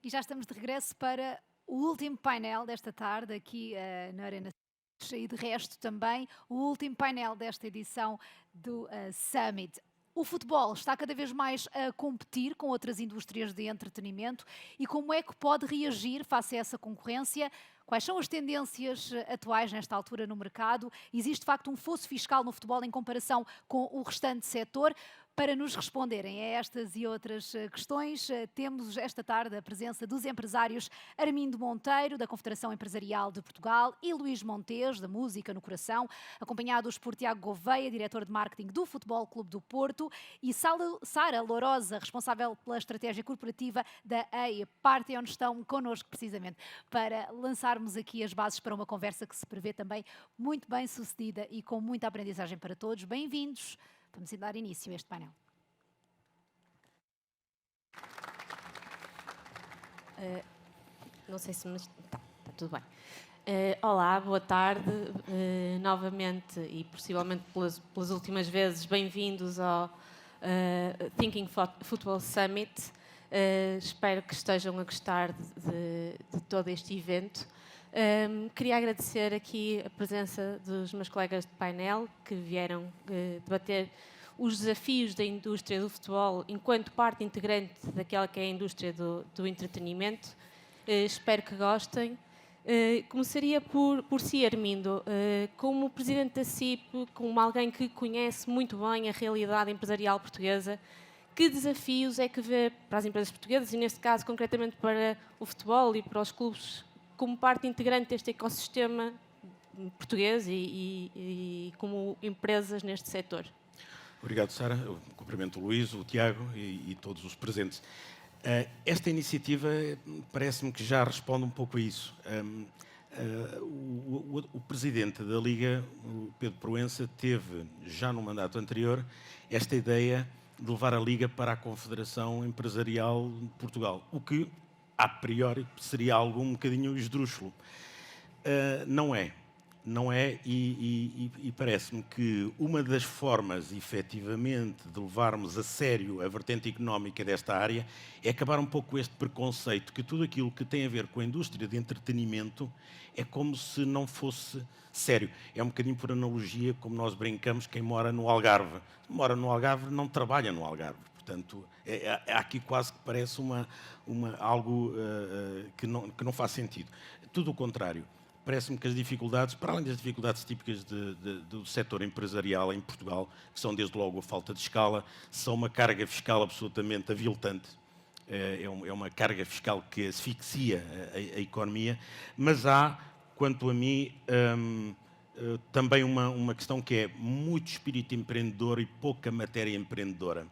E já estamos de regresso para o último painel desta tarde aqui na Arena e de resto também o último painel desta edição do Summit. O futebol está cada vez mais a competir com outras indústrias de entretenimento e como é que pode reagir face a essa concorrência? Quais são as tendências atuais nesta altura no mercado? Existe de facto um fosso fiscal no futebol em comparação com o restante setor? Para nos responderem a estas e outras questões, temos esta tarde a presença dos empresários Armindo Monteiro, da Confederação Empresarial de Portugal, e Luís Montes, da Música no Coração, acompanhados por Tiago Gouveia, diretor de marketing do Futebol Clube do Porto, e Sara Lourosa, responsável pela estratégia corporativa da EI. Partem onde estão connosco precisamente para lançarmos aqui as bases para uma conversa que se prevê também muito bem sucedida e com muita aprendizagem para todos. Bem-vindos. Vamos dar início a este painel. Não sei se me... Tá tudo bem. Olá, boa tarde. Novamente e possivelmente pelas últimas vezes, bem-vindos ao Thinking Football Summit. Espero que estejam a gostar de todo este evento. Queria agradecer aqui a presença dos meus colegas de painel que vieram debater os desafios da indústria do futebol enquanto parte integrante daquela que é a indústria do entretenimento. Espero que gostem. Começaria por si, Armindo, como presidente da CIP, como alguém que conhece muito bem a realidade empresarial portuguesa, que desafios é que vê para as empresas portuguesas e, neste caso, concretamente para o futebol e para os clubes, como parte integrante deste ecossistema português e como empresas neste setor? Obrigado, Sara. Eu cumprimento o Luís, o Tiago e todos os presentes. Esta iniciativa parece-me que já responde um pouco a isso. O presidente da Liga, o Pedro Proença, teve, já no mandato anterior, esta ideia de levar a Liga para a Confederação Empresarial de Portugal, o que, a priori, seria algo um bocadinho esdrúxulo. Não é. Não é, e parece-me que uma das formas, efetivamente, de levarmos a sério a vertente económica desta área é acabar um pouco com este preconceito que tudo aquilo que tem a ver com a indústria de entretenimento é como se não fosse sério. É um bocadinho por analogia, como nós brincamos, quem mora no Algarve. Mora no Algarve não trabalha no Algarve. Portanto, aqui quase que parece algo que não faz sentido. Tudo o contrário. Parece-me que as dificuldades, para além das dificuldades típicas do setor empresarial em Portugal, que são desde logo a falta de escala, são uma carga fiscal absolutamente aviltante, é uma carga fiscal que asfixia a economia, mas há, quanto a mim, também uma questão que é muito espírito empreendedor e pouca matéria empreendedora.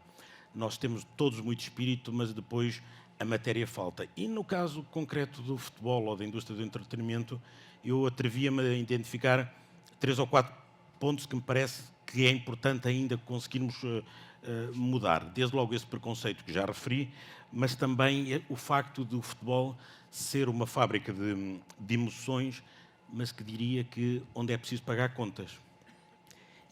Nós temos todos muito espírito, mas depois a matéria falta. E no caso concreto do futebol ou da indústria do entretenimento, eu atrevia-me a identificar 3 ou 4 pontos que me parece que é importante ainda conseguirmos mudar. Desde logo esse preconceito que já referi, mas também o facto do futebol ser uma fábrica de emoções, mas que diria que onde é preciso pagar contas.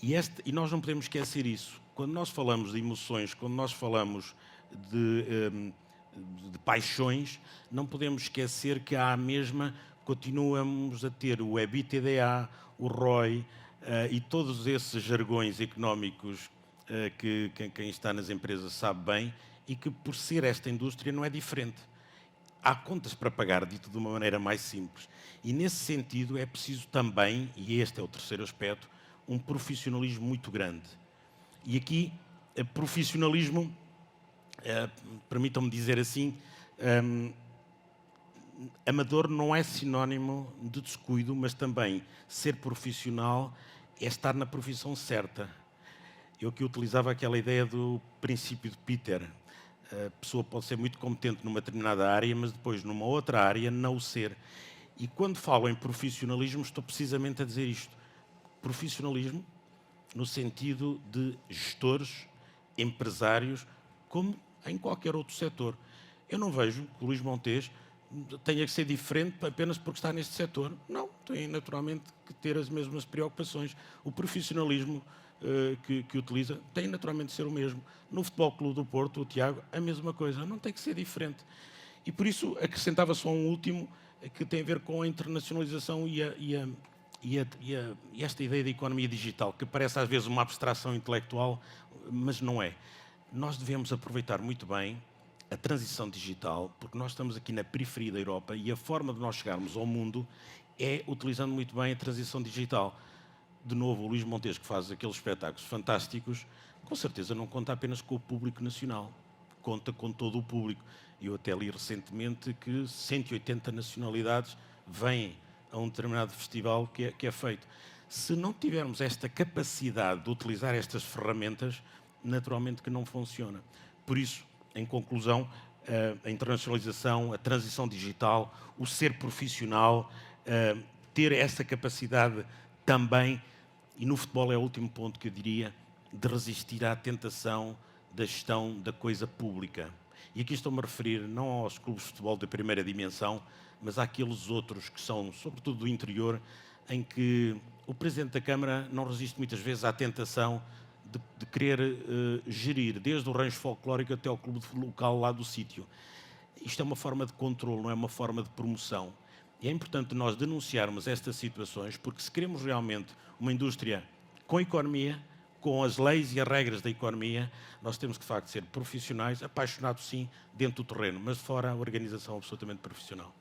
E nós não podemos esquecer isso. Quando nós falamos de emoções, quando nós falamos de paixões, não podemos esquecer que à mesma continuamos a ter o EBITDA, o ROI e todos esses jargões económicos que quem está nas empresas sabe bem e que, por ser esta indústria, não é diferente. Há contas para pagar, dito de uma maneira mais simples. E, nesse sentido, é preciso também, e este é o terceiro aspecto, um profissionalismo muito grande. E aqui, profissionalismo, permitam-me dizer assim, amador não é sinónimo de descuido, mas também ser profissional é estar na profissão certa. Eu aqui utilizava aquela ideia do princípio de Peter. A pessoa pode ser muito competente numa determinada área, mas depois numa outra área não o ser. E quando falo em profissionalismo, estou precisamente a dizer isto. Profissionalismo no sentido de gestores, empresários, como em qualquer outro setor. Eu não vejo que o Luís Montes tenha que ser diferente apenas porque está neste setor. Não, tem naturalmente que ter as mesmas preocupações. O profissionalismo que utiliza tem naturalmente de ser o mesmo. No Futebol Clube do Porto, o Tiago, a mesma coisa. Não tem que ser diferente. E por isso acrescentava só um último que tem a ver com a internacionalização e esta ideia da economia digital, que parece às vezes uma abstração intelectual, mas não é. Nós devemos aproveitar muito bem a transição digital, porque nós estamos aqui na periferia da Europa e a forma de nós chegarmos ao mundo é utilizando muito bem a transição digital. De novo, o Luís Montes, que faz aqueles espetáculos fantásticos, com certeza não conta apenas com o público nacional, conta com todo o público. Eu até li recentemente que 180 nacionalidades vêm a um determinado festival que é feito. Se não tivermos esta capacidade de utilizar estas ferramentas, naturalmente que não funciona. Por isso, em conclusão, a internacionalização, a transição digital, o ser profissional, ter essa capacidade também, e no futebol é o último ponto que eu diria, de resistir à tentação da gestão da coisa pública. E aqui estou-me a referir não aos clubes de futebol da primeira dimensão, mas àqueles outros que são, sobretudo do interior, em que o Presidente da Câmara não resiste muitas vezes à tentação de querer gerir, desde o rancho folclórico até ao clube local lá do sítio. Isto é uma forma de controle, não é uma forma de promoção. E é importante nós denunciarmos estas situações, porque se queremos realmente uma indústria com economia, com as leis e as regras da economia, nós temos que, de facto, ser profissionais, apaixonados, sim, dentro do terreno, mas fora a organização absolutamente profissional.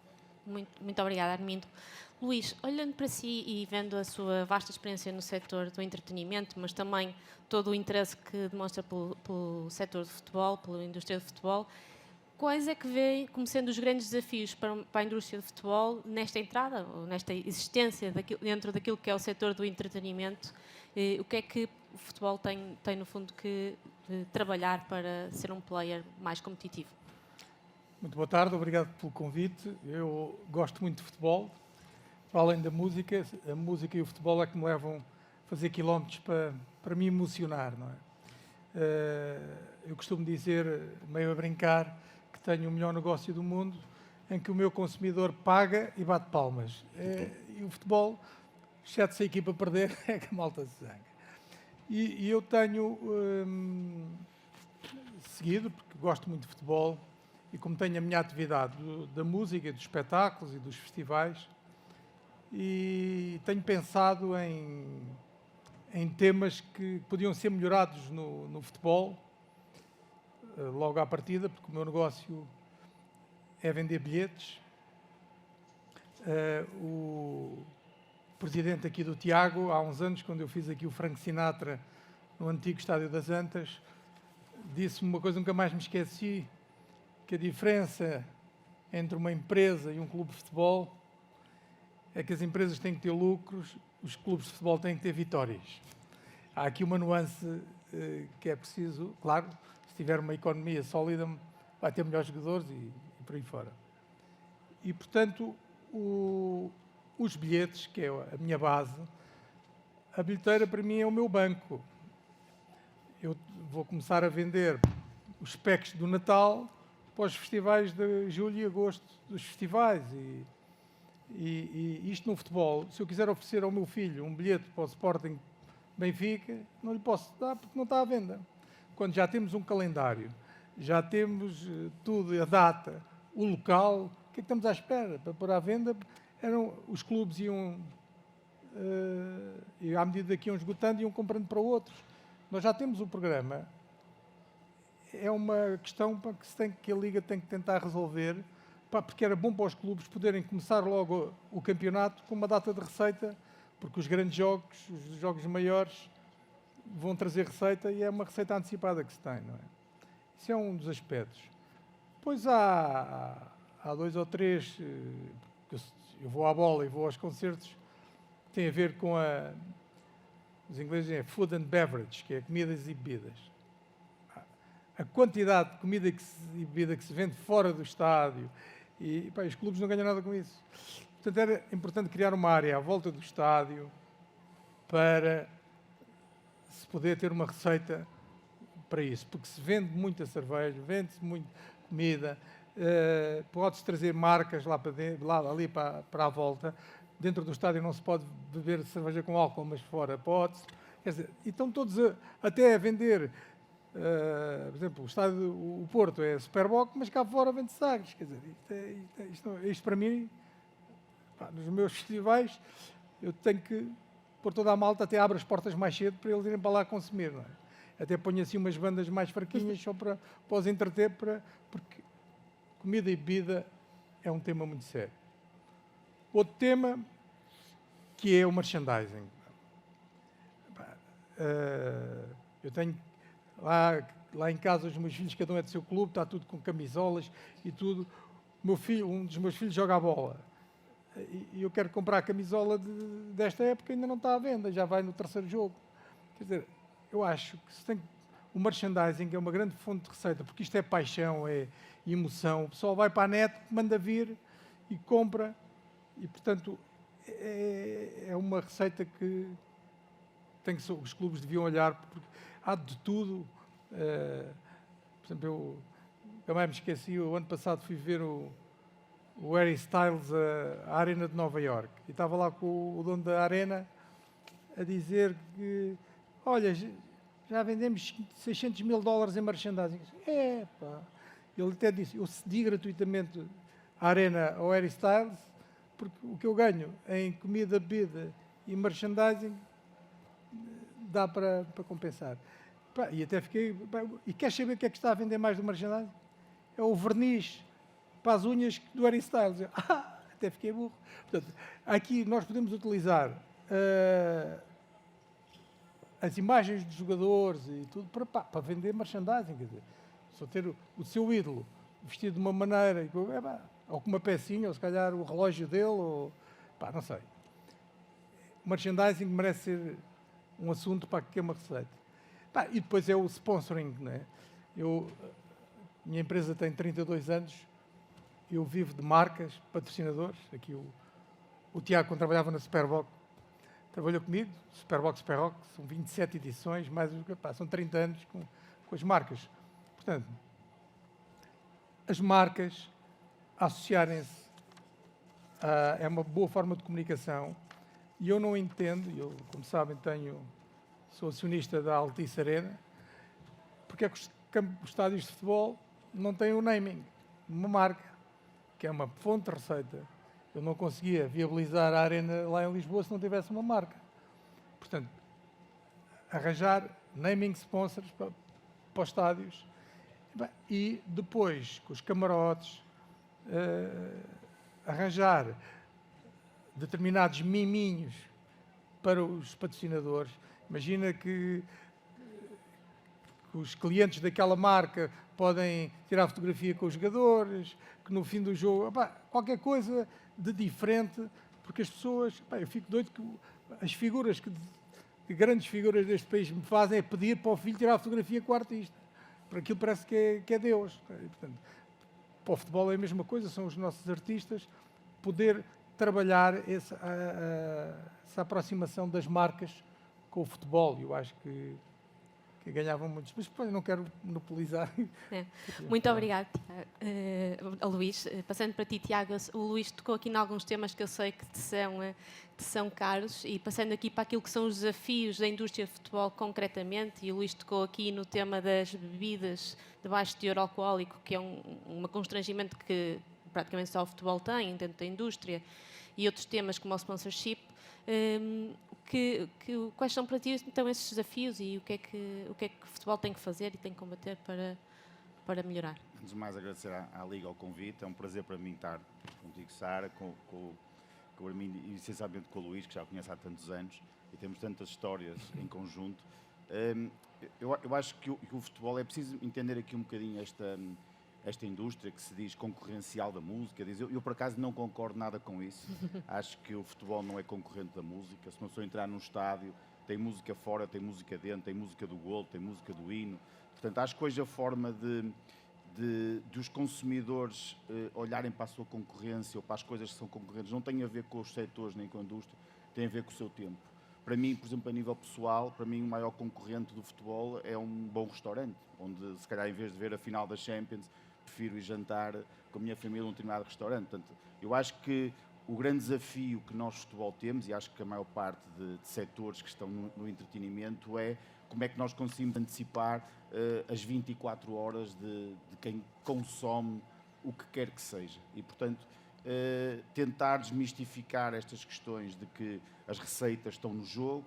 Muito obrigada, Armindo. Luís, olhando para si e vendo a sua vasta experiência no setor do entretenimento, mas também todo o interesse que demonstra pelo setor de futebol, pela indústria de futebol, quais é que vê como sendo os grandes desafios para a indústria de futebol nesta entrada, ou nesta existência dentro daquilo que é o setor do entretenimento? O que é que o futebol tem no fundo, que trabalhar para ser um player mais competitivo? Muito boa tarde, obrigado pelo convite. Eu gosto muito de futebol. Para além da música, a música e o futebol é que me levam a fazer quilómetros para me emocionar, não é? Eu costumo dizer, meio a brincar, que tenho o melhor negócio do mundo, em que o meu consumidor paga e bate palmas. E o futebol, exceto se a equipa perder, é que a malta se zanga. E eu tenho seguido, porque gosto muito de futebol, e como tenho a minha atividade da música, dos espetáculos e dos festivais, e tenho pensado em temas que podiam ser melhorados no futebol, logo à partida, porque o meu negócio é vender bilhetes. O presidente aqui do Tiago, há uns anos, quando eu fiz aqui o Frank Sinatra no antigo Estádio das Antas, disse-me uma coisa que nunca mais me esqueci, que a diferença entre uma empresa e um clube de futebol é que as empresas têm que ter lucros, os clubes de futebol têm que ter vitórias. Há aqui uma nuance que é preciso, claro, se tiver uma economia sólida, vai ter melhores jogadores e por aí fora. E, portanto, os bilhetes, que é a minha base, a bilheteira para mim é o meu banco. Eu vou começar a vender os packs do Natal para os festivais de julho e agosto dos festivais. E isto no futebol, se eu quiser oferecer ao meu filho um bilhete para o Sporting Benfica, não lhe posso dar porque não está à venda. Quando já temos um calendário, já temos tudo, a data, o local, o que é que estamos à espera para pôr à venda? Os clubes iam, e à medida que iam esgotando, iam comprando para outros. Nós já temos o programa. É uma questão que a Liga tem que tentar resolver, porque era bom para os clubes poderem começar logo o campeonato com uma data de receita, porque os grandes jogos, os jogos maiores, vão trazer receita e é uma receita antecipada que se tem, não é? Isso é um dos aspectos. Depois há 2 ou 3, eu vou à bola e vou aos concertos, que tem a ver com os ingleses é food and beverage, que é comidas e bebidas. A quantidade de comida e bebida que se vende fora do estádio, e os clubes não ganham nada com isso. Portanto, era importante criar uma área à volta do estádio para se poder ter uma receita para isso, porque se vende muita cerveja, vende-se muita comida, pode-se trazer marcas lá para dentro, ali para a volta. Dentro do estádio não se pode beber cerveja com álcool, mas fora pode-se. Quer dizer, e estão todos até a vender por exemplo, o Porto é Superboc, mas cá fora vende Sagres. Quer dizer, isto para mim, nos meus festivais, eu tenho que pôr toda a malta, até abre as portas mais cedo para eles irem para lá consumir. Não é? Até ponho assim umas bandas mais fraquinhas só para os entreter, porque comida e bebida é um tema muito sério. Outro tema, que é o merchandising. Eu tenho lá em casa os meus filhos, cada um é do seu clube, está tudo com camisolas e tudo. Um dos meus filhos joga a bola. E eu quero comprar a camisola desta época, ainda não está à venda, já vai no terceiro jogo. Quer dizer, eu acho que o merchandising é uma grande fonte de receita, porque isto é paixão, é emoção. O pessoal vai para a net, manda vir e compra. E, portanto, é uma receita que os clubes deviam olhar, porque há de tudo. Por exemplo, eu também me esqueci, o ano passado fui ver o Harry Styles à Arena de Nova York e estava lá com o dono da Arena a dizer que, olha, já vendemos $600 mil em merchandising. Ele até disse, eu cedi gratuitamente a Arena ao Harry Styles, porque o que eu ganho em comida, bebida e merchandising dá para compensar. E até fiquei... E queres saber o que é que está a vender mais do merchandising? É o verniz para as unhas do Harry Styles. Até fiquei burro. Portanto, aqui nós podemos utilizar as imagens dos jogadores e tudo para vender merchandising. Quer dizer, só ter o seu ídolo vestido de uma maneira, ou com uma pecinha, ou se calhar o relógio dele, ou não sei. O merchandising merece ser um assunto para que é uma receita. E depois é o sponsoring, não é? Minha empresa tem 32 anos, eu vivo de marcas, patrocinadores. Aqui o Tiago, quando trabalhava na Superboc, trabalhou comigo, Superboc, são 27 edições, são 30 anos com as marcas. Portanto, as marcas associarem-se é uma boa forma de comunicação, e eu não entendo, como sabem, sou acionista da Altice Arena, porque é que os estádios de futebol não têm o naming, uma marca, que é uma fonte de receita. Eu não conseguia viabilizar a Arena lá em Lisboa se não tivesse uma marca. Portanto, arranjar naming sponsors para os estádios e depois, com os camarotes, arranjar determinados miminhos para os patrocinadores. Imagina que os clientes daquela marca podem tirar fotografia com os jogadores, que no fim do jogo, qualquer coisa de diferente, porque as pessoas, eu fico doido que as figuras que grandes figuras deste país me fazem é pedir para o filho tirar a fotografia com o artista. Por aquilo parece que é Deus. E, portanto, para o futebol é a mesma coisa, são os nossos artistas, poder trabalhar essa aproximação das marcas com o futebol. Eu acho que ganhavam muitos, mas depois não quero monopolizar. Muito obrigada, Luís. Passando para ti, Tiago, o Luís tocou aqui em alguns temas que eu sei que te são caros, e passando aqui para aquilo que são os desafios da indústria de futebol concretamente, e o Luís tocou aqui no tema das bebidas de baixo teor alcoólico, que é um constrangimento que praticamente só o futebol tem dentro da indústria, e outros temas como o sponsorship. Quais são para ti então esses desafios, e o que é que o futebol tem que fazer e tem que combater para melhorar? Antes de mais, agradecer à Liga o convite. É um prazer para mim estar contigo, Sara, com o Armindo e essencialmente com o Luís, que já o conheço há tantos anos e temos tantas histórias em conjunto. Eu acho que o futebol, é preciso entender aqui um bocadinho esta indústria que se diz concorrencial da música. Eu por acaso não concordo nada com isso. Acho que o futebol não é concorrente da música. Se uma pessoa entrar num estádio, tem música fora, tem música dentro, tem música do golo, tem música do hino. Portanto, acho que hoje a forma de os consumidores olharem para a sua concorrência ou para as coisas que são concorrentes não tem a ver com os setores nem com a indústria, tem a ver com o seu tempo. Para mim, por exemplo, a nível pessoal, para mim o maior concorrente do futebol é um bom restaurante, onde se calhar em vez de ver a final da Champions, prefiro ir jantar com a minha família num determinado restaurante. Portanto, eu acho que o grande desafio que nós, futebol, temos, e acho que a maior parte de setores que estão no entretenimento, é como é que nós conseguimos antecipar as 24 horas de quem consome o que quer que seja. E, portanto, tentar desmistificar estas questões de que as receitas estão no jogo.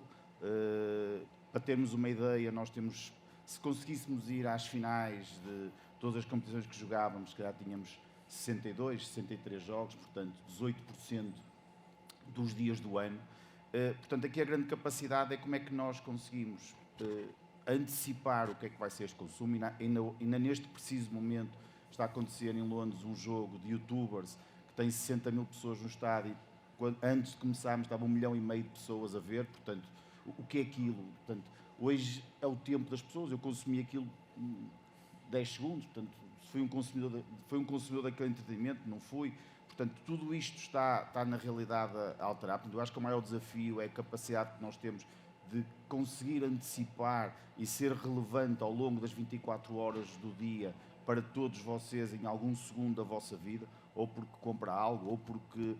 Para termos uma ideia, nós temos, se conseguíssemos ir às finais de todas as competições que jogávamos, se calhar tínhamos 62, 63 jogos, portanto 18% dos dias do ano. Portanto, aqui a grande capacidade é como é que nós conseguimos antecipar o que é que vai ser este consumo. Ainda neste preciso momento está a acontecer em Londres um jogo de youtubers que tem 60 mil pessoas no estádio. Antes de começarmos estava 1,5 milhão de pessoas a ver, portanto, o que é aquilo? Portanto, hoje é o tempo das pessoas, eu consumi aquilo 10 segundos, portanto, fui um consumidor daquele entretenimento, não fui. Portanto, tudo isto está na realidade a alterar. Portanto, eu acho que o maior desafio é a capacidade que nós temos de conseguir antecipar e ser relevante ao longo das 24 horas do dia para todos vocês em algum segundo da vossa vida, ou porque compra algo, ou porque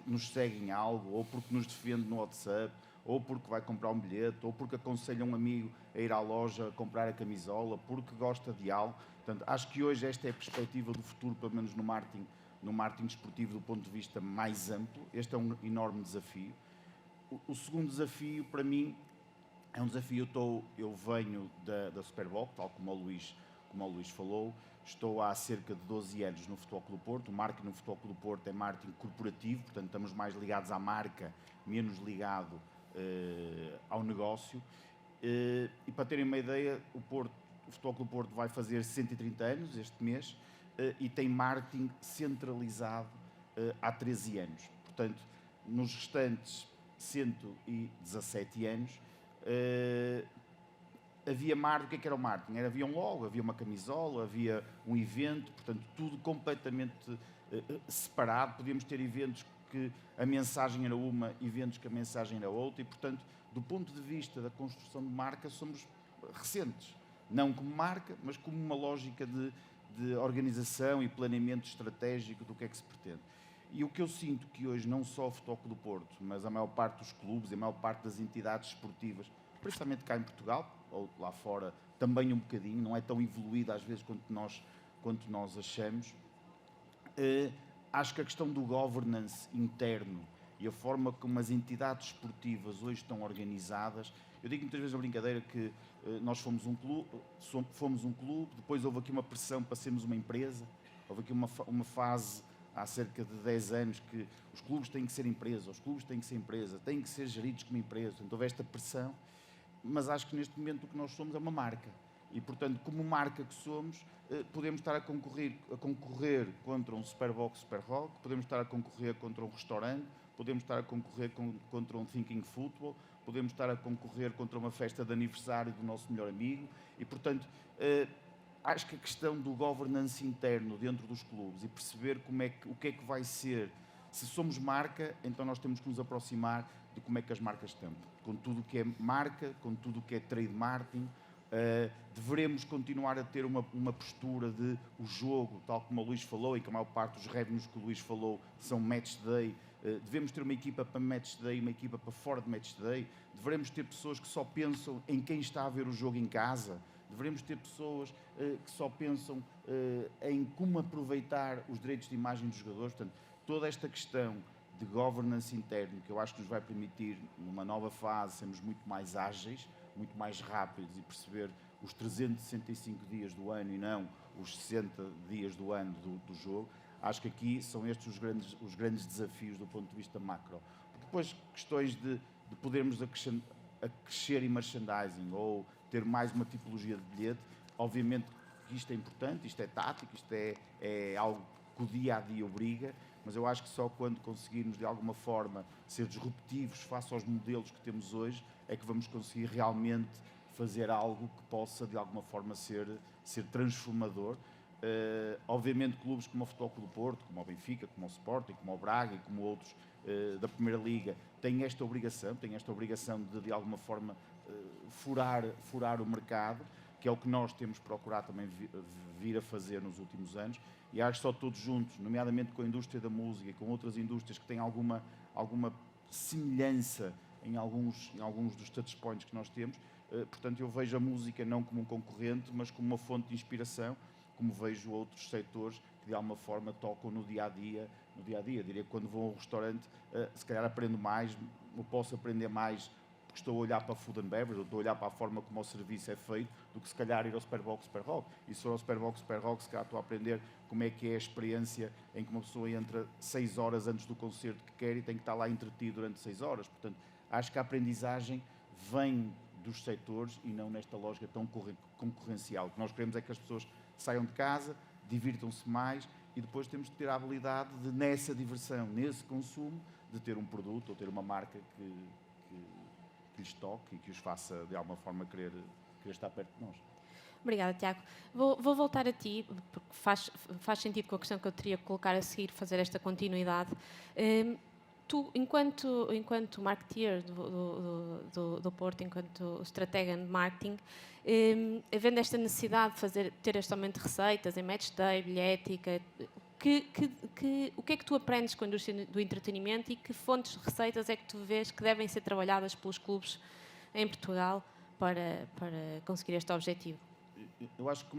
nos segue em algo, ou porque nos defende no WhatsApp, ou porque vai comprar um bilhete, ou porque aconselha um amigo a ir à loja a comprar a camisola, porque gosta de algo. Portanto, acho que hoje esta é a perspectiva do futuro, pelo menos no marketing desportivo do ponto de vista mais amplo. Este é um enorme desafio. O segundo desafio, para mim, é um desafio. Eu venho da Super Bowl, tal como o Luís falou. Estou há cerca de 12 anos no Futebol Clube do Porto. O marketing no Futebol Clube do Porto é marketing corporativo, portanto estamos mais ligados à marca, menos ligado ao negócio. E para terem uma ideia, o Futebol Clube do Porto vai fazer 130 anos este mês e tem marketing centralizado há 13 anos. Portanto, nos restantes 117 anos, havia marketing. O que era o marketing? Havia um logo, havia uma camisola, havia um evento, portanto, tudo completamente separado. Podíamos ter eventos que a mensagem era uma, eventos que a mensagem era outra, e, portanto, do ponto de vista da construção de marca, somos recentes. Não como marca, mas como uma lógica de organização e planeamento estratégico do que é que se pretende. E o que eu sinto que hoje, não só o Futebol Clube do Porto, mas a maior parte dos clubes e a maior parte das entidades esportivas, principalmente cá em Portugal, ou lá fora também um bocadinho, não é tão evoluída às vezes quanto nós achamos, acho que a questão do governance interno e a forma como as entidades esportivas hoje estão organizadas, eu digo muitas vezes na brincadeira que nós fomos um clube, depois houve aqui uma pressão para sermos uma empresa, houve aqui uma fase há cerca de 10 anos que os clubes têm que ser empresa, têm que ser geridos como empresa, então houve esta pressão, mas acho que neste momento o que nós somos é uma marca. E, portanto, como marca que somos, podemos estar a concorrer contra um Superbox, Super Rock, podemos estar a concorrer contra um restaurante, podemos estar a concorrer contra um Thinking Football, podemos estar a concorrer contra uma festa de aniversário do nosso melhor amigo. E, portanto, acho que a questão do governance interno dentro dos clubes e perceber o que é que vai ser. Se somos marca, então nós temos que nos aproximar de como é que as marcas estão. Com tudo o que é marca, com tudo o que é trade marketing, devemos continuar a ter uma postura de o jogo, tal como o Luís falou, e que a maior parte dos revenues que o Luís falou são match day. Devemos ter uma equipa para match day, uma equipa para fora de match day. Devemos ter pessoas que só pensam em quem está a ver o jogo em casa. Devemos ter pessoas que só pensam em como aproveitar os direitos de imagem dos jogadores. Portanto, toda esta questão de governance interno, que eu acho que nos vai permitir, numa nova fase, sermos muito mais ágeis, muito mais rápidos e perceber os 365 dias do ano e não os 60 dias do ano do jogo. Acho que aqui são estes os grandes desafios do ponto de vista macro. Depois, questões de podermos crescer em merchandising ou ter mais uma tipologia de bilhete, obviamente que isto é importante, isto é tático, isto é algo que o dia-a-dia obriga, mas eu acho que só quando conseguirmos, de alguma forma, ser disruptivos face aos modelos que temos hoje, é que vamos conseguir realmente fazer algo que possa, de alguma forma, ser transformador. Obviamente, clubes como o Futebol Clube do Porto, como o Benfica, como o Sporting, como o Braga e como outros da Primeira Liga, têm esta obrigação de alguma forma, furar o mercado, que é o que nós temos procurado também vir a fazer nos últimos anos, e acho que só todos juntos, nomeadamente com a indústria da música e com outras indústrias que têm alguma semelhança em alguns dos touchpoints que nós temos. Portanto, eu vejo a música não como um concorrente, mas como uma fonte de inspiração, como vejo outros setores que de alguma forma tocam no dia a dia. Diria que quando vou a um restaurante, se calhar aprendo mais, ou posso aprender mais porque estou a olhar para a food and beverage, ou estou a olhar para a forma como o serviço é feito, do que se calhar ir ao Superbox Superrock. E se for ao Superbox Superrock, se calhar estou a aprender como é que é a experiência em que uma pessoa entra 6 horas antes do concerto que quer e tem que estar lá entretido durante 6 horas. Portanto, acho que a aprendizagem vem dos setores e não nesta lógica tão concorrencial. O que nós queremos é que as pessoas saiam de casa, divirtam-se mais, e depois temos de ter a habilidade de, nessa diversão, nesse consumo, de ter um produto ou ter uma marca que lhes toque e que os faça de alguma forma querer estar perto de nós. Obrigada, Tiago. Vou voltar a ti, porque faz sentido com a questão que eu teria que colocar a seguir, fazer esta continuidade. Tu, enquanto marketeer do Porto, enquanto estratega de marketing, havendo esta necessidade de ter este aumento de receitas em match day, bilhética, o que é que tu aprendes com a indústria do entretenimento e que fontes de receitas é que tu vês que devem ser trabalhadas pelos clubes em Portugal para conseguir este objetivo? Eu acho que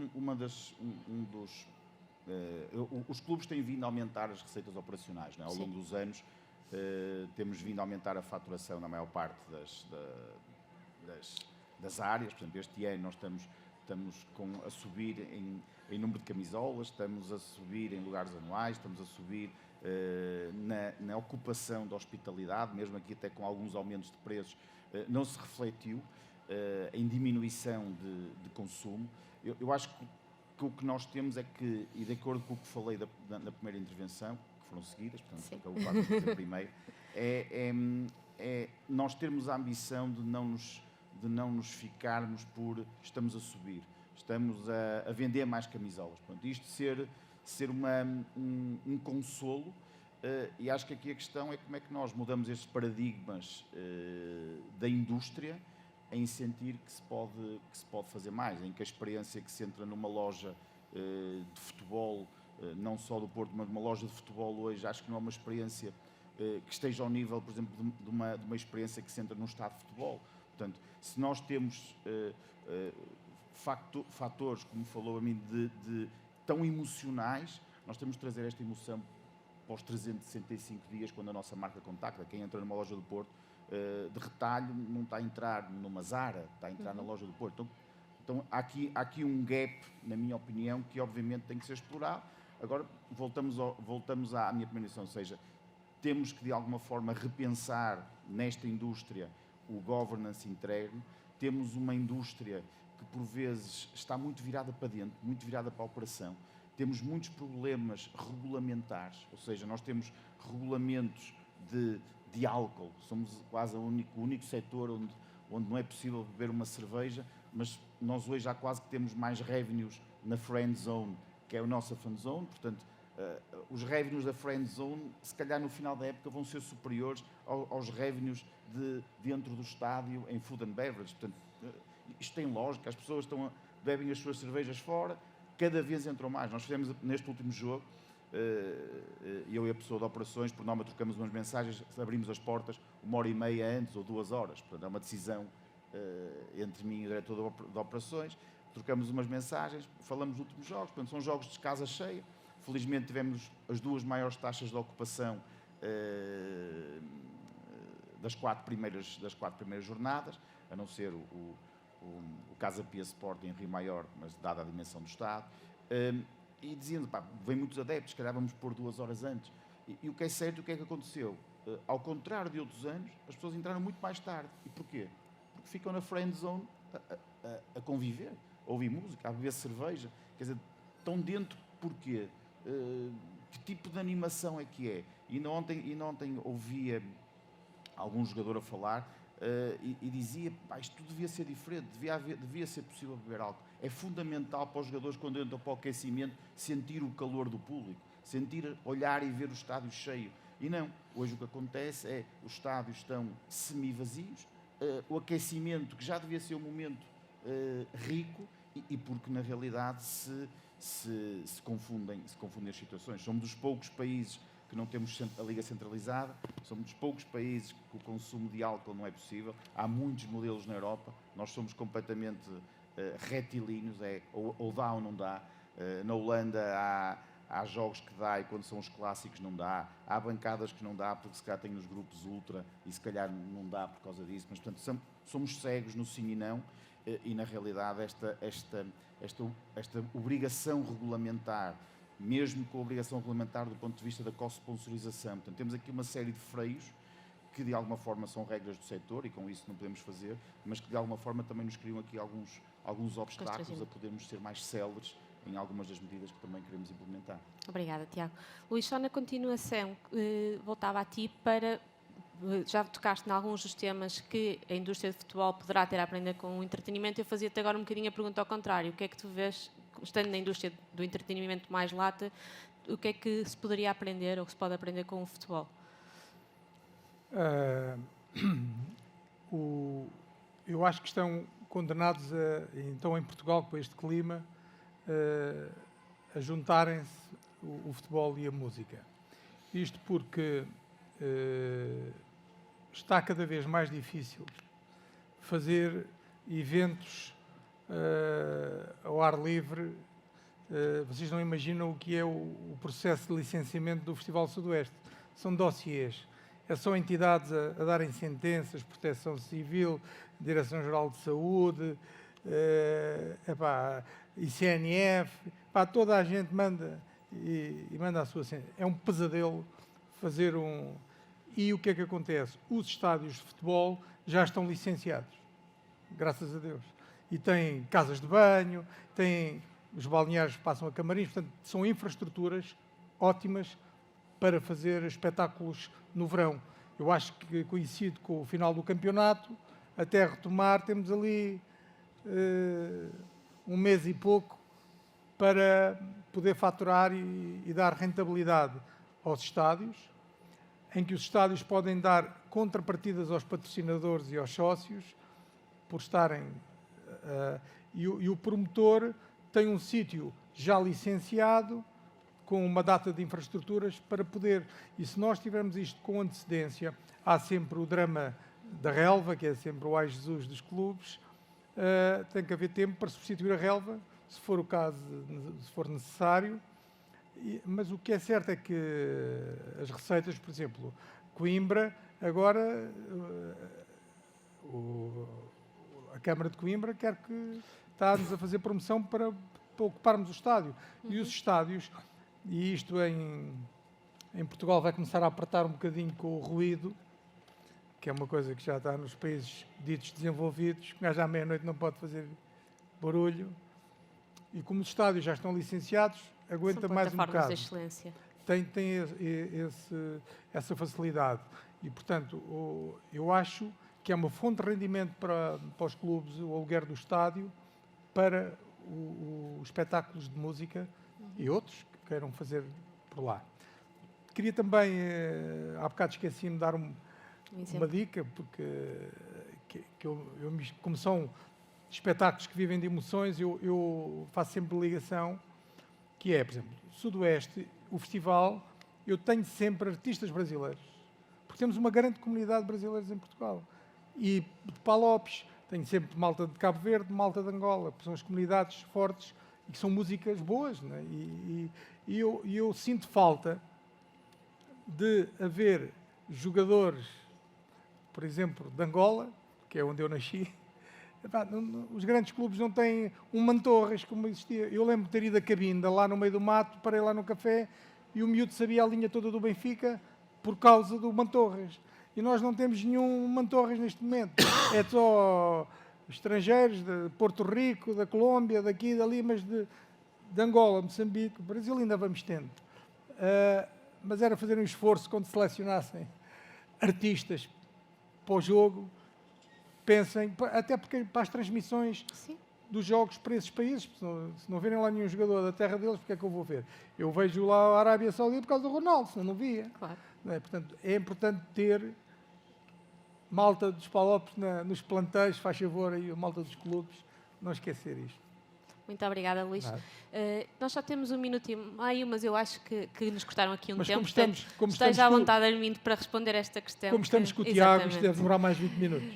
os clubes têm vindo a aumentar as receitas operacionais, não é? Ao longo dos anos temos vindo a aumentar a faturação na maior parte das áreas. Por exemplo, este ano nós estamos a subir em número de camisolas, estamos a subir em lugares anuais, estamos a subir na ocupação da hospitalidade, mesmo aqui até com alguns aumentos de preços, não se refletiu em diminuição de consumo. Eu acho que o que nós temos é que, e de acordo com o que falei na primeira intervenção, que foram seguidas, portanto, acabou quase a dizer primeiro, é nós termos a ambição de não nos ficarmos por estamos a subir, estamos a vender mais camisolas. Portanto, isto ser um consolo, e acho que aqui a questão é como é que nós mudamos estes paradigmas da indústria em sentir que se pode fazer mais, em que a experiência que se entra numa loja de futebol, não só do Porto, mas numa loja de futebol hoje, acho que não é uma experiência que esteja ao nível, por exemplo, de uma experiência que se entra num estádio de futebol. Portanto, se nós temos fatores, como falou a mim, de tão emocionais, nós temos de trazer esta emoção para os 365 dias quando a nossa marca contacta. Quem entra numa loja do Porto, de retalho, não está a entrar numa Zara, está a entrar na loja do Porto. Então há aqui um gap, na minha opinião, que obviamente tem que ser explorado. Agora, voltamos à minha primeira lição, ou seja, temos que de alguma forma repensar nesta indústria o governance interno. Temos uma indústria que por vezes está muito virada para dentro, muito virada para a operação. Temos muitos problemas regulamentares, ou seja, nós temos regulamentos de álcool, somos quase o único setor onde não é possível beber uma cerveja, mas nós hoje já quase que temos mais revenues na friend zone, que é a nossa fan zone. Portanto, os revenues da friend zone, se calhar no final da época, vão ser superiores aos revenues dentro do estádio em food and beverage. Portanto, isto tem lógica, as pessoas bebem as suas cervejas fora, cada vez entram mais. Nós fizemos neste último jogo, eu e a pessoa de operações, por norma trocamos umas mensagens, abrimos as portas 1h30 antes ou 2 horas. Portanto, é uma decisão entre mim e o diretor de operações. Trocamos umas mensagens, falamos dos últimos jogos. Portanto, são jogos de casa cheia. Felizmente tivemos as 2 maiores taxas de ocupação das 4 primeiras jornadas, a não ser o Casa Pia Sport em Rio Maior, mas dada a dimensão do estádio. E dizendo, vem muitos adeptos, se calhar vamos pôr 2 horas antes. E o que é certo, o que é que aconteceu? Ao contrário de outros anos, as pessoas entraram muito mais tarde. E porquê? Porque ficam na friend zone a conviver, a ouvir música, a beber cerveja. Quer dizer, estão dentro porquê? Que tipo de animação é que é? E ontem ouvia algum jogador a falar e dizia, isto devia ser diferente, devia ser possível beber álcool. É fundamental para os jogadores, quando entram para o aquecimento, sentir o calor do público, olhar e ver o estádio cheio. E não, hoje o que acontece é os estádios estão semi-vazios, o aquecimento, que já devia ser um momento rico, e porque na realidade se confundem as situações. Somos dos poucos países que não temos a liga centralizada, somos dos poucos países que o consumo de álcool não é possível. Há muitos modelos na Europa, nós somos completamente retilíneos, ou dá ou não dá. Na Holanda há jogos que dá e quando são os clássicos não dá. Há bancadas que não dá porque se calhar tem os grupos ultra e se calhar não dá por causa disso. Mas, portanto, somos cegos no sim e não e, na realidade, esta obrigação regulamentar, mesmo com a obrigação regulamentar do ponto de vista da co-sponsorização. Portanto, temos aqui uma série de freios que, de alguma forma, são regras do setor e com isso não podemos fazer, mas que, de alguma forma, também nos criam aqui alguns obstáculos a podermos ser mais céleres em algumas das medidas que também queremos implementar. Obrigada, Tiago. Luís, só na continuação, voltava a ti para... Já tocaste em alguns dos temas que a indústria de futebol poderá ter a aprender com o entretenimento. Eu fazia-te agora um bocadinho a pergunta ao contrário. O que é que tu vês, estando na indústria do entretenimento mais lata, o que é que se poderia aprender ou que se pode aprender com o futebol? Eu acho que estão condenados, então em Portugal, com este clima, a juntarem-se o futebol e a música. Isto porque está cada vez mais difícil fazer eventos ao ar livre. Vocês não imaginam o que é o processo de licenciamento do Festival Sudoeste. São dossiês. São entidades a darem sentenças, Proteção Civil, Direção-Geral de Saúde, ICNF, toda a gente manda e manda a sua sentença. É um pesadelo fazer um... E o que é que acontece? Os estádios de futebol já estão licenciados, graças a Deus. E têm casas de banho, têm... Os balneários passam a camarins, portanto, são infraestruturas ótimas para fazer espetáculos no verão. Eu acho que coincide com o final do campeonato, até retomar, temos ali um mês e pouco para poder faturar e dar rentabilidade aos estádios, em que os estádios podem dar contrapartidas aos patrocinadores e aos sócios por estarem... e o promotor tem um sítio já licenciado com uma data de infraestruturas para poder... E se nós tivermos isto com antecedência, há sempre o drama da relva, que é sempre o ai Jesus dos clubes, tem que haver tempo para substituir a relva, se for o caso, se for necessário. Mas o que é certo é que as receitas, por exemplo, Coimbra, agora a Câmara de Coimbra quer que está-nos a fazer promoção para ocuparmos o estádio. E os estádios, e isto em Portugal vai começar a apertar um bocadinho com o ruído, que é uma coisa que já está nos países ditos desenvolvidos, que já à meia-noite não pode fazer barulho. E como os estádios já estão licenciados, aguenta mais um bocado. De excelência. Tem essa facilidade. E, portanto, eu acho que é uma fonte de rendimento para os clubes, o aluguer do estádio, para os espetáculos de música e outros que queiram fazer por lá. Queria também, há bocado esqueci-me de dar uma dica, porque como são espetáculos que vivem de emoções, eu faço sempre ligação, que é, por exemplo, Sudoeste, o festival, eu tenho sempre artistas brasileiros, porque temos uma grande comunidade de brasileiros em Portugal. E de Palopes, tenho sempre malta de Cabo Verde, malta de Angola, que são as comunidades fortes e que são músicas boas, né? E eu sinto falta de haver jogadores, por exemplo, de Angola, que é onde eu nasci. Os grandes clubes não têm um Mantorras como existia. Eu lembro de ter ido a Cabinda, lá no meio do mato, parei lá no café e o miúdo sabia a linha toda do Benfica por causa do Mantorras. E nós não temos nenhum Mantorras neste momento. É só estrangeiros de Porto Rico, da Colômbia, daqui e dali, mas de Angola, Moçambique, Brasil ainda vamos tendo. Mas era fazer um esforço quando selecionassem artistas para o jogo. Pensem, até porque para as transmissões dos jogos para esses países, se não verem lá nenhum jogador da terra deles, porque é que eu vou ver? Eu vejo lá a Arábia Saudita por causa do Ronaldo, senão não via. Claro. Não é? Portanto, é importante ter malta dos Palopes nos plantéis, faz favor aí, a malta dos clubes, não esquecer isto. Muito obrigada, Luís. Nós só temos 1 minuto e meio, mas eu acho que nos cortaram aqui um Mas tempo. como Esteja estamos à vontade, Armindo, para responder esta questão. Como estamos com o Tiago, isto deve demorar mais 20 minutos.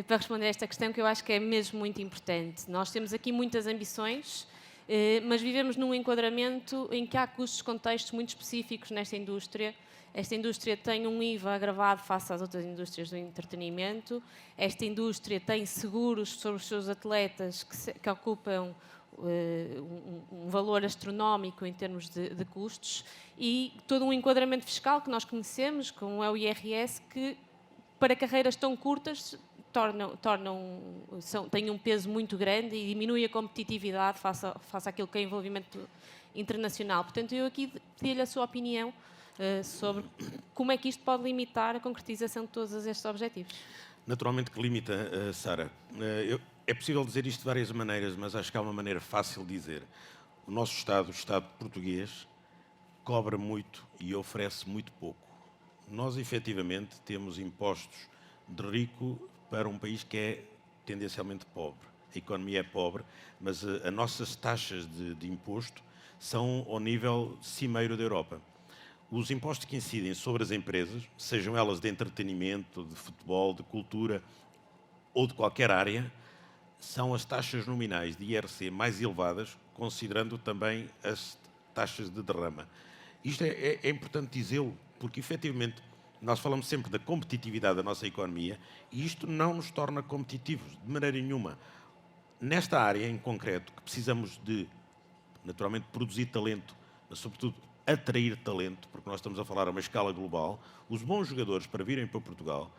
Para responder a esta questão, que eu acho que é mesmo muito importante. Nós temos aqui muitas ambições, mas vivemos num enquadramento em que há custos, contextos muito específicos nesta indústria. Esta indústria tem um IVA agravado face às outras indústrias do entretenimento. Esta indústria tem seguros sobre os seus atletas que ocupam um valor astronómico em termos de custos, e todo um enquadramento fiscal que nós conhecemos, como é o IRS, que para carreiras tão curtas têm um peso muito grande e diminui a competitividade face àquilo que é envolvimento internacional. Portanto, eu aqui pedi-lhe a sua opinião sobre como é que isto pode limitar a concretização de todos estes objetivos. Naturalmente que limita, Sara. É possível dizer isto de várias maneiras, mas acho que há uma maneira fácil de dizer. O nosso Estado, o Estado português, cobra muito e oferece muito pouco. Nós, efetivamente, temos impostos de rico para um país que é tendencialmente pobre. A economia é pobre, mas as nossas taxas de imposto são ao nível cimeiro da Europa. Os impostos que incidem sobre as empresas, sejam elas de entretenimento, de futebol, de cultura ou de qualquer área, são as taxas nominais de IRC mais elevadas, considerando também as taxas de derrama. Isto é importante dizê-lo, porque efetivamente nós falamos sempre da competitividade da nossa economia e isto não nos torna competitivos, de maneira nenhuma. Nesta área em concreto, que precisamos de, naturalmente, produzir talento, mas sobretudo atrair talento, porque nós estamos a falar a uma escala global, os bons jogadores para virem para Portugal,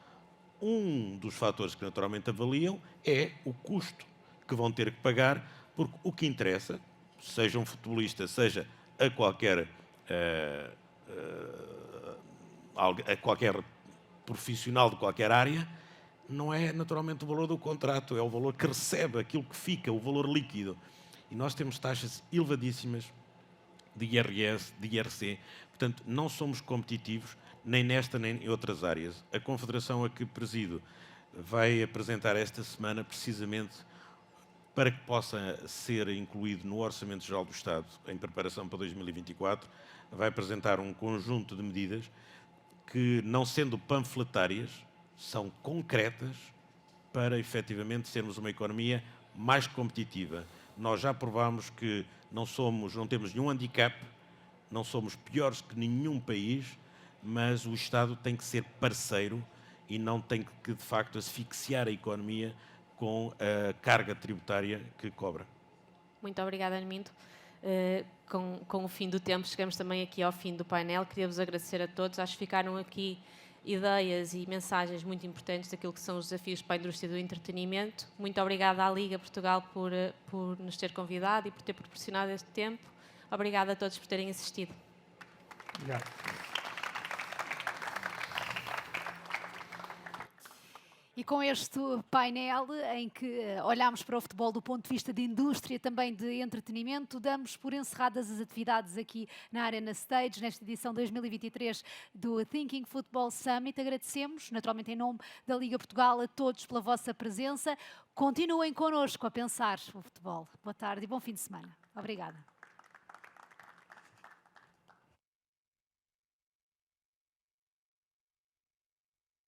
um dos fatores que naturalmente avaliam é o custo que vão ter que pagar, porque o que interessa, seja um futebolista, seja a qualquer profissional de qualquer área, não é naturalmente o valor do contrato, é o valor que recebe, aquilo que fica, o valor líquido. E nós temos taxas elevadíssimas de IRS, de IRC, portanto, não somos competitivos nem nesta nem em outras áreas. A Confederação a que presido vai apresentar esta semana, precisamente para que possa ser incluído no Orçamento Geral do Estado, em preparação para 2024, vai apresentar um conjunto de medidas que, não sendo panfletárias, são concretas para, efetivamente, sermos uma economia mais competitiva. Nós já provámos que não temos nenhum handicap, não somos piores que nenhum país, mas o Estado tem que ser parceiro e não tem que, de facto, asfixiar a economia com a carga tributária que cobra. Muito obrigada, Armindo. Com o fim do tempo, chegamos também aqui ao fim do painel. Queria-vos agradecer a todos. Acho que ficaram aqui ideias e mensagens muito importantes daquilo que são os desafios para a indústria do entretenimento. Muito obrigada à Liga Portugal por nos ter convidado e por ter proporcionado este tempo. Obrigada a todos por terem assistido. Obrigado. E com este painel em que olhamos para o futebol do ponto de vista de indústria, também de entretenimento, damos por encerradas as atividades aqui na Arena Stage, nesta edição 2023 do Thinking Football Summit. Agradecemos, naturalmente em nome da Liga Portugal, a todos pela vossa presença. Continuem connosco a pensar o futebol. Boa tarde e bom fim de semana. Obrigada.